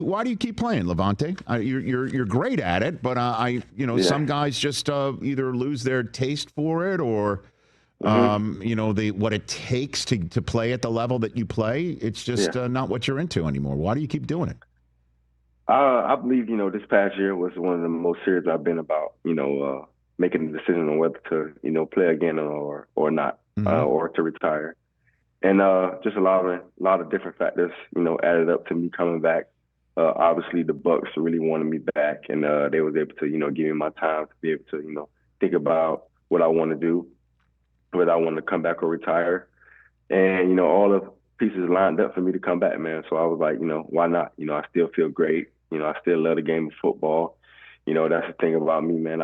Why do you keep playing, Lavonte? You're great at it, but some guys just either lose their taste for it or what it takes to play at the level that you play. It's just not what you're into anymore. Why do you keep doing it? I believe, this past year was one of the most serious I've been about, making a decision on whether to, play again or not, or to retire. And just a lot of different factors, added up to me coming back. Obviously, the Bucs really wanted me back, and they was able to, give me my time to be able to, think about what I want to do, whether I want to come back or retire. And, all the pieces lined up for me to come back, man. So I was like, why not? I still feel great. I still love the game of football. That's the thing about me, man.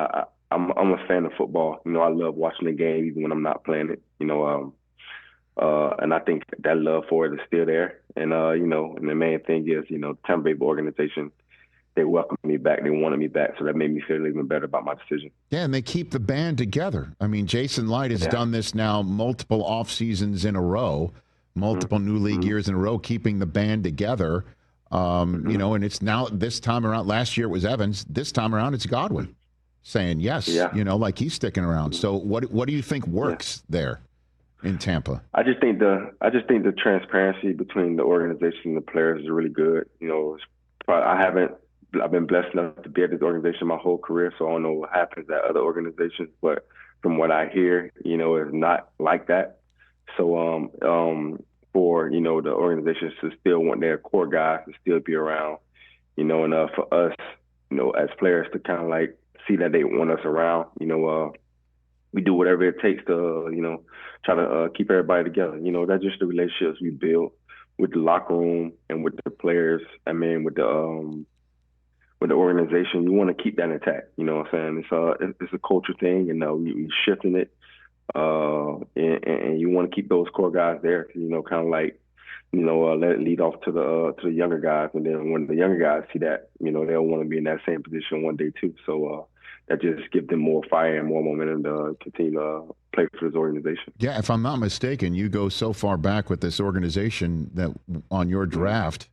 I'm a fan of football. I love watching the game even when I'm not playing it. And I think that love for it is still there. And and the main thing is, Tampa Bay organization, they welcomed me back. They wanted me back. So that made me feel even better about my decision. Yeah, and they keep the band together. I mean, Jason Light has done this now multiple off seasons in a row, multiple new league years in a row, keeping the band together. And it's now this time around. Last year it was Evans. This time around it's Godwin saying yes. Like he's sticking around. So what do you think works there in Tampa? I just think the transparency between the organization and the players is really good. I've been blessed enough to be at this organization my whole career, so I don't know what happens at other organizations. But from what I hear, it's not like that. So for the organizations to still want their core guys to still be around, and for us, as players to kind of like see that they want us around, we do whatever it takes to, try to keep everybody together. That's just the relationships we build with the locker room and with the players. I mean, with the organization, you want to keep that intact. You know what I'm saying? It's a culture thing, and we're shifting it. And you want to keep those core guys there, kind of like, let it lead off to the younger guys, and then when the younger guys see that, they'll want to be in that same position one day too. So that just gives them more fire and more momentum to continue to play for this organization. Yeah, if I'm not mistaken, you go so far back with this organization that on your draft,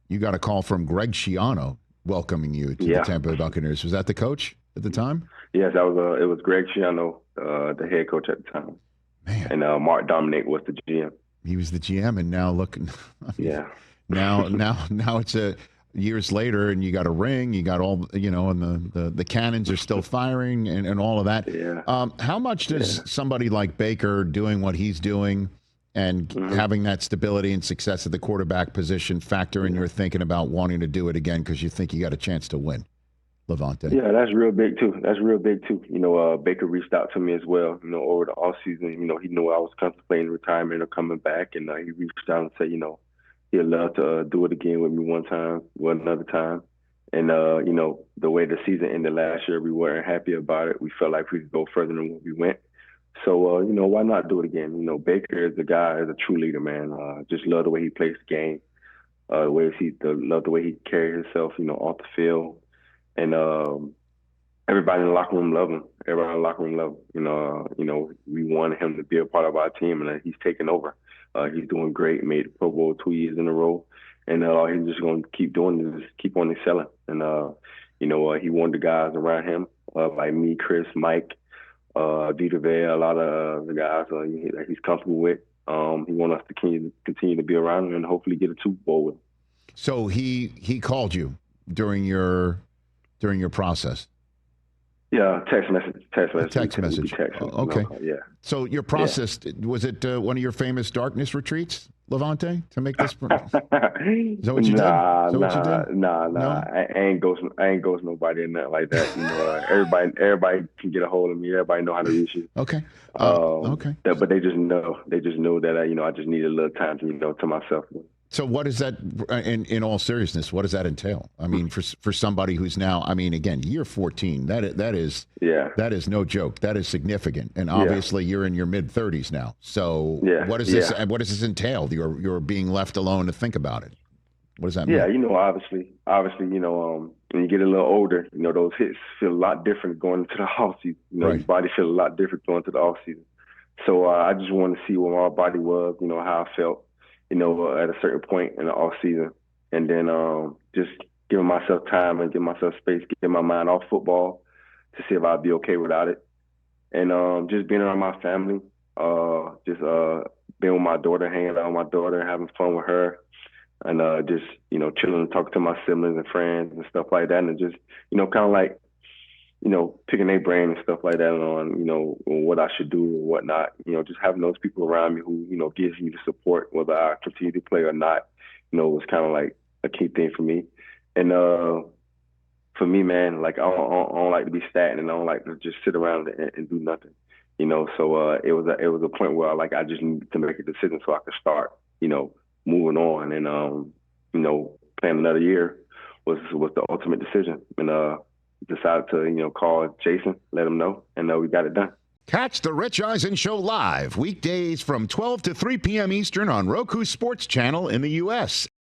you got a call from Greg Schiano welcoming you to the Tampa Bay Buccaneers. Was that the coach at the time? Yes, it was Greg Schiano, the head coach at the time. Man. And Mark Dominic was the GM. He was the GM, and now look. Now it's years later, and you got a ring. You got all, and the cannons are still firing, and all of that. Yeah. How much does somebody like Baker doing what he's doing and having that stability and success at the quarterback position factor in your thinking about wanting to do it again because you think you got a chance to win, Lavonte? Yeah, that's real big too. Baker reached out to me as well, over the offseason. He knew I was contemplating retirement or coming back, and he reached out and said, he'd love to do it again with me another time. And, the way the season ended last year, we weren't happy about it. We felt like we could go further than what we went. So, why not do it again? Baker is a true leader, man. Just love the way he plays the game, love the way he carries himself, off the field. And everybody in the locker room love him. We wanted him to be a part of our team, and he's taking over. He's doing great. Made the Pro Bowl 2 years in a row, and he's just going to keep doing it, just keep on excelling. And he wanted the guys around him, like me, Chris, Mike, Vita Vea, a lot of the guys that he's comfortable with. He wants us to continue to be around him and hopefully get a Super Bowl with him. So he called you during your process? Yeah, text message. Okay. Yeah. So your process, was it one of your famous darkness retreats, Lavonte, to make this? Is that what you did? Nah. I ain't ghost nobody in that like that. Everybody can get a hold of me. Everybody know how to reach you. Okay. Okay. But they just know that I just need a little time to myself. So what is that, in all seriousness, what does that entail? I mean, for somebody who's now, again, year 14, that is no joke. That is significant. And obviously you're in your mid-30s now. So what does this entail? You're being left alone to think about it. What does that mean? Yeah, obviously, when you get a little older, those hits feel a lot different going into the offseason. Your body feels a lot different going into the offseason. So I just wanted to see where my body was, how I felt, at a certain point in the off season. and then just giving myself time and giving myself space, getting my mind off football to see if I'd be okay without it. And just being around my family, just being with my daughter, hanging out with my daughter, having fun with her, and just, chilling and talking to my siblings and friends and stuff like that, and just, kind of like, picking their brain and stuff like that on, what I should do or whatnot. Just having those people around me who, gives me the support, whether I continue to play or not, was kind of like a key thing for me. And for me, man, like I don't like to be stagnant, and I don't like to just sit around and do nothing. So it was a point where like I just needed to make a decision so I could start, moving on, and playing another year was the ultimate decision, and decided to call Jason, let him know, and we got it done. Catch the Rich Eisen Show live weekdays from 12 to 3 p.m. Eastern on Roku Sports Channel in the U.S.